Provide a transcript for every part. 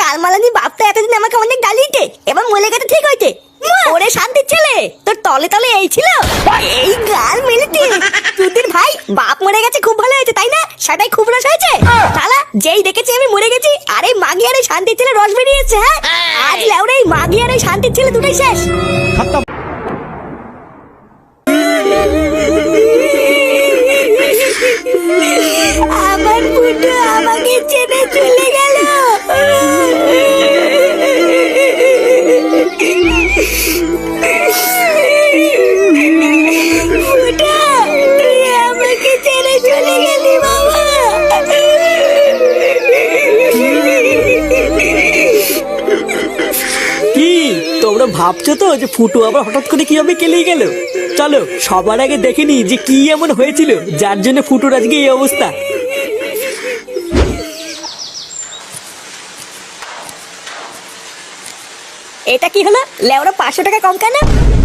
গালমালানি বাপটা এতদিন আমাকে অনেক গালিতে, এবার মলে গেছে ঠিক হইতে। ওরে শান্তির ছেলে, তোর তলে তলে এই ছিল, এই গাল মেলেতে। তোদের ভাই বাপ মরে গেছে খুব ভালো হয়েছে তাই না? সেটাই খুব রস হয়েছে শালা। যেই দেখেছি আমি মরে গেছি, আরে মাগি আর এই শান্তির ছেলে রস বেরিয়েছে। হ্যাঁ, আজ লেওরে এই মাগি আর এই শান্তির ছেলে দুটোই শেষ। আমার ফুটো আমাকে ছেড়ে চলে গেল। ফুটো, তুই আমাকে ছেড়ে চলে গেলি বাবা। কি তোমরা ভাবছো তো যে ফুটো আবার হঠাৎ করে কিভাবে কেলিয়ে গেল? চলো সবার আগে দেখে নি যে কি এমন হয়েছিল যার জন্য ফুটোর আজকে এই অবস্থা। এটা কি হলো লেওরা? 500 টাকা কম কেন?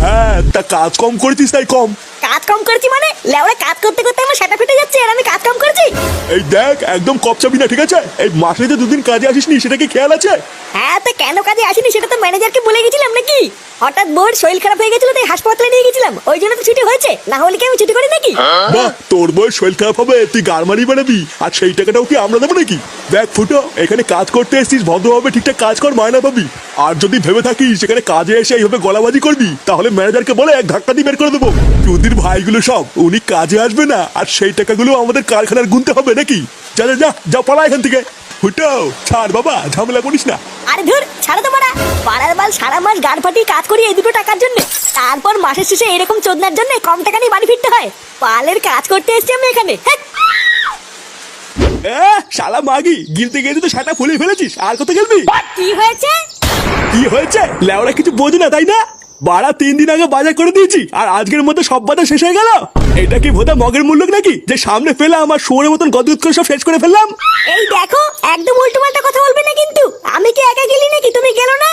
হ্যাঁ, তা কাজ কম করেছিস তাই কম। কাজ কম করেছি মানে? লেওরা কাজ করতে করতে আমার সেটা ফেটে যাচ্ছে আর আমি কাজ কম করছি? এই দেখ, একদম কপচাবি না, ঠিক আছে? এই মাসে যে দুদিন কাজে আসিসনি সেটা কি খেয়াল আছে? হ্যাঁ, তো কেন কাজে আসিনি সেটা তো ম্যানেজারকে বলে গেছিলাম নাকি? হঠাৎ বোর শরীর খারাপ হয়ে গেছিল তাই হাসপাতালে নিয়ে গেছিলাম, ওই জন্য তো ছুটি হয়েছে, না হলে কি আমি ছুটি করি নাকি? বাহ, তোর বয়স শরীর খারাপ হবে তুই গারমারি বানাবি, আর সেই টাকাটাও কি আমরা দেবো নাকি? দেখ ফুটো, এখানে কাজ করতে এসেছিস, ভদ্রভাবে ঠিকঠাক কাজ কর, মায়না পাবি। আর যদি ভেবে থাকিস সেখানে কাজে এসে এইভাবে গলাবাজি করবি, তাহলে ম্যানেজারকে বলে এক ধাক্কা দিয়ে বের করে দেবো। চুদির ভাইগুলো সব উনি কাজে আসবে না, আর সেই টাকাগুলো আমাদের কারখানার গুনতে হবে নাকি? যা যা যা যা, পালা এখান থেকে। ফুটো ছাড় বাবা, ঝামেলা করিস না। আরে ধুর, ছাড়ো তো মারা। পাড়ার বাল সারা মাস গাড় ফাটিয়ে কাজ করি এই দুটো টাকার জন্য, তারপর মাসের শেষে এরকম চোদনার জন্য কম টাকা নিয়ে বাড়ি ফিরতে হয়। পালের কাজ করতে এসেছি আমি এখানে। শালা মাগি, গিলতে গেলে তো সেটা ফুলে ফেলেছিস, আর কত গেলবি? কি হয়েছে? কি হয়েছে? লেওরা কিছু বোঝে না তাই না? বাড়া 3 দিন আগে বাজার করে দিয়েছি, আর আজকের মধ্যে সব বাজার শেষ হয়ে গেল। এটা কি ভোদা মগের মূল্য নাকি যে সামনে ফেলা আমার শোরের মতন গদগদ করে সব শেষ করে ফেললাম? এই দেখো, একদম উল্টো পাল্টা কথা বলবে না কিন্তু। আমি কি একা গেলি নাকি? তুমি গেলো না?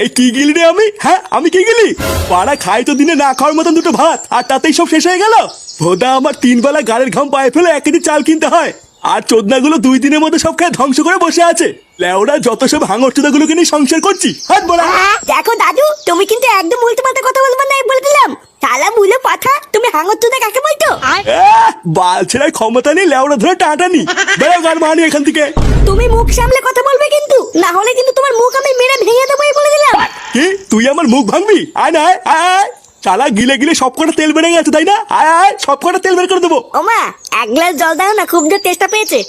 এই কি গিলি রে আমি? হ্যাঁ, আমি কি গিলি? পাড়া খাই তো দিনে না খাওয়ার মতন দুটো ভাত, আর তাতেই সব শেষ হয়ে গেল। ভোদা আমার 3 বেলা গাড়ির ঘাম পায়ে ফেলে 1 কেজি চাল কিনতে হয়, আর চোদনাগুলো 2 দিনের মধ্যে সব খেয়ে ধ্বংস করে বসে আছে। লেওরা যত সব হাঙর চোদাগুলোকে নিয়ে সংসার করছি, হাত বলা। দেখো দাদু, তুমি কিন্তু একদম উল্টো পাল্টা কথা বলবে না, বলে দিলাম। শালা বুলো পাঠা, তুমি হাঙর চোদা কাকে বলতো? বাল ছেড়ার ক্ষমতা নেই, লেওরা ধরে টাটানি। বেরো গার মানি এখান থেকে। তুমি মুখ সামলে কথা বলবে কিন্তু, না হলে কিন্তু তোমার মুখ আমি মেরে ভেঙে দেবো, বলে দিলাম। কি তুই আমার মুখ ভাঙবি? আয় না, আয়। শালা গিলে গিলে সব কটা তেল বেড়ে গেছে তাই না? আয় আয়, সব কটা তেল বের করে দেবো। ওমা, 1 গ্লাস জল দাও না, খুব জোর তেষ্টা পেয়েছে।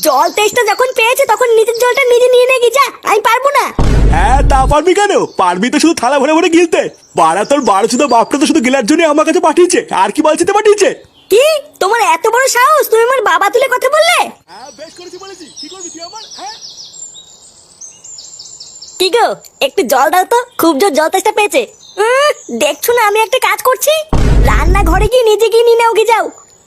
জল তেষ্টা যখন পেয়েছে তখন নিজের জলটা নিজে নিয়ে নে গিয়ে, যা। আমি পারবো না। হ্যাঁ, তা পারবি কেন? পারবি তো শুধু থালা ভরে ভরে গিলতে। বাড়া তোর 12 বাপটা তো শুধু গিলার জন্য আমার কাছে পাঠিয়েছে, আর কি বলছিতে পাঠিয়েছে? কি তোমার এত বড় সাহস? তুমি আমার বাবা তুলে কথা বললে? হ্যাঁ, বেশ করেছি বলেছি। কি করবি তুই আমার? হ্যাঁ, কি গো, একটু জল দাও তো, খুব জোর জল তেষ্টা পেয়েছে। দেখছো না আমি একটা কাজ করছি? রান্না ঘরে গিয়ে নিজে গিয়ে নিয়ে নাও, যাও।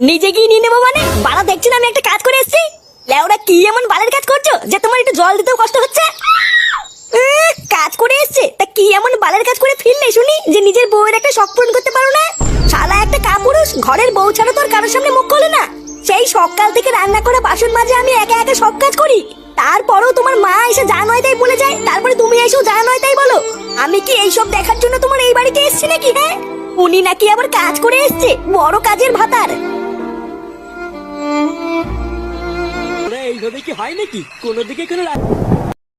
নিজে গিয়ে নিয়ে নেবো মানে? বাড়া দেখছি না আমি একটা কাজ করে এসেছি। লেওরা কি এমন বালের কাজ করছো যে তোমার একটু জল দিতেও কষ্ট হচ্ছে? কাজ করে এসছে তা কি এমন বালের কাজ করে ফিরলে শুনি যে নিজের বউয়ের একটা শখ পূরণ করতে পারো না? শালা একটা কাপুরুষ, ঘরের বউ ছাড়া তোর কারোর সামনে মুখ খোলে না। সেই সকাল থেকে রান্না করা বাসন মাজে আমি একা একা সব কাজ করি, তারপরেও তোমার মা এসে যা নয় তাই বলে যায়, তারপরে তুমি এসেও যা নয় তাই বলো। আমি কি এইসব দেখার জন্য তোমার এই বাড়িতে এসেছি নাকি? হ্যাঁ, উনি নাকি আবার কাজ করে এসছে, বড় কাজের ভাতার। এইভাবে কি হয় নাকি? কোনো দিকে কোনো